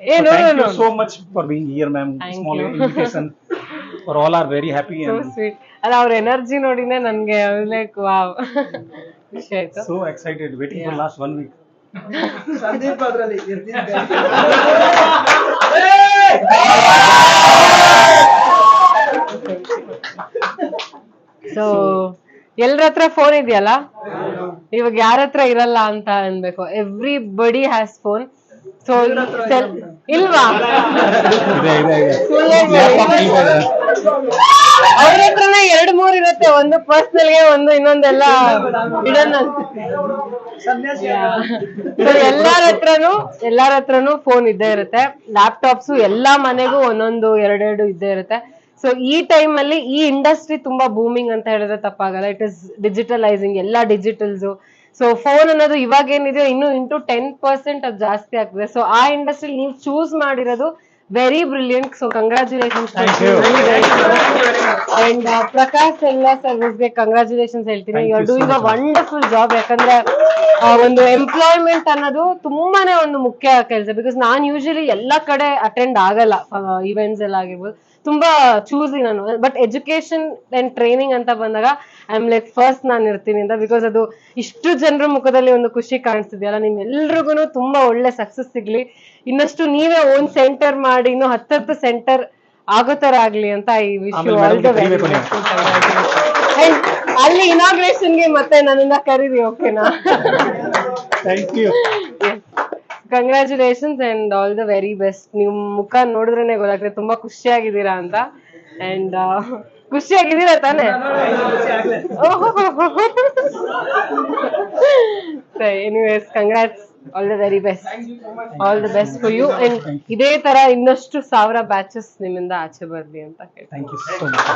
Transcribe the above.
Thank you so much for being here, ma'am. Small invitation for all are very happy so and sweet. ಅಲ್ಲ ಅವ್ರ energy ನೋಡಿನೇ ನನ್ಗೆ like wow ಖುಷಿ ಆಯ್ತು. so excited, waiting for last 1 week. So ಎಲ್ರ ಹತ್ರ phone ಇದೆಯಲ್ಲ, ಇವಾಗ ಯಾರ ಹತ್ರ ಇರಲ್ಲ ಅಂತ ಅನ್ಬೇಕು. Everybody has phone. ಸೊ ಇಲ್ವಾ, ಅವ್ರ ಹತ್ರನೇ 2-3 ಇರುತ್ತೆ. ಒಂದು ಪರ್ಸನಲ್ಗೆ, ಒಂದು ಇನ್ನೊಂದೆಲ್ಲ ಇಡನ್ ಅಂತ. ಎಲ್ಲಾರ ಹತ್ರನು ಫೋನ್ ಇದ್ದೇ ಇರುತ್ತೆ. ಲ್ಯಾಪ್ಟಾಪ್ಸ್ ಎಲ್ಲಾ ಮನೆಗೂ ಒಂದೊಂದು 2 ಇದ್ದೇ ಇರುತ್ತೆ. ಸೊ ಈ ಟೈಮ್ ಅಲ್ಲಿ ಈ ಇಂಡಸ್ಟ್ರಿ ತುಂಬಾ ಬೂಮಿಂಗ್ ಅಂತ ಹೇಳಿದ್ರೆ ತಪ್ಪಾಗಲ್ಲ. ಇಟ್ ಇಸ್ ಡಿಜಿಟಲೈಸಿಂಗ್, ಎಲ್ಲಾ ಡಿಜಿಟಲ್ಸ್. ಸೊ ಫೋನ್ ಅನ್ನೋದು ಇವಾಗ ಏನಿದೆಯೋ ಇನ್ನು ಇಂಟು 10% ಅದು ಜಾಸ್ತಿ ಆಗ್ತದೆ. ಸೊ ಆ ಇಂಡಸ್ಟ್ರಿ ನೀವು ಚೂಸ್ ಮಾಡಿರೋದು very brilliant. So congratulations. And Prakash cellular ಸರ್ವಿಸ್ಗೆ ಕಂಗ್ರಾಚುಲೇಷನ್ಸ್ ಹೇಳ್ತೀನಿ. You are doing a wonderful job. ಯಾಕಂದ್ರೆ ಒಂದು ಎಂಪ್ಲಾಯ್ಮೆಂಟ್ ಅನ್ನೋದು ತುಂಬಾನೇ ಒಂದು ಮುಖ್ಯ ಕೆಲಸ. ಬಿಕಾಸ್ ನಾನ್ ಯೂಶಲಿ ಎಲ್ಲಾ ಕಡೆ ಅಟೆಂಡ್ ಆಗಲ್ಲ, ಇವೆಂಟ್ಸ್ ಎಲ್ಲ ಆಗಿರ್ಬೋದು. ತುಂಬಾ ಚೂಸಿ ನಾನು. ಬಟ್ ಎಜುಕೇಶನ್ ಅಂಡ್ ಟ್ರೈನಿಂಗ್ ಅಂತ ಬಂದಾಗ ಐ ಆಮ್ ಲೈಕ್ ಫಸ್ಟ್ ನಾನು ಇರ್ತೀನಿ ಅಂತ. ಬಿಕಾಸ್ ಅದು ಇಷ್ಟು ಜನರ ಮುಖದಲ್ಲಿ ಒಂದು ಖುಷಿ ಕಾಣಿಸ್ತಿದೆಯಲ್ಲ. ನಿಮ್ ಎಲ್ರಿಗೂ ತುಂಬಾ ಒಳ್ಳೆ ಸಕ್ಸಸ್ ಸಿಗ್ಲಿ. ಇನ್ನಷ್ಟು ನೀವೇ ಓನ್ ಸೆಂಟರ್ ಮಾಡಿ ಇನ್ನು 10 ಸೆಂಟರ್ ಆಗೋ ತರ ಆಗ್ಲಿ ಅಂತ ಈ wish you all the very best. ಅಲ್ಲಿ ಇನಾಗ್ರೇಷನ್ಗೆ ಮತ್ತೆ ನನ್ನಿಂದ ಕರೀರಿ, ಓಕೆನಾ? Thank you. Congratulations and all the very best. ನಿಮ್ ಮುಖ ನೋಡಿದ್ರೇನೆ ಗೊತ್ತಾಗ್ತದೆ ತುಂಬಾ ಖುಷಿಯಾಗಿದ್ದೀರಾ ಅಂತ. ಅಂಡ್ ಖುಷಿಯಾಗಿದ್ದೀರಾ ತಾನೆ? Anyways congrats, all the very best. All the best for you. And ಇದೇ ತರ ಇನ್ನಷ್ಟು 1000 ಬ್ಯಾಚಸ್ ನಿಮ್ಮಿಂದ ಆಚೆ ಬರ್ಲಿ ಅಂತ ಹೇಳ್ತೀನಿ. Thank you so much.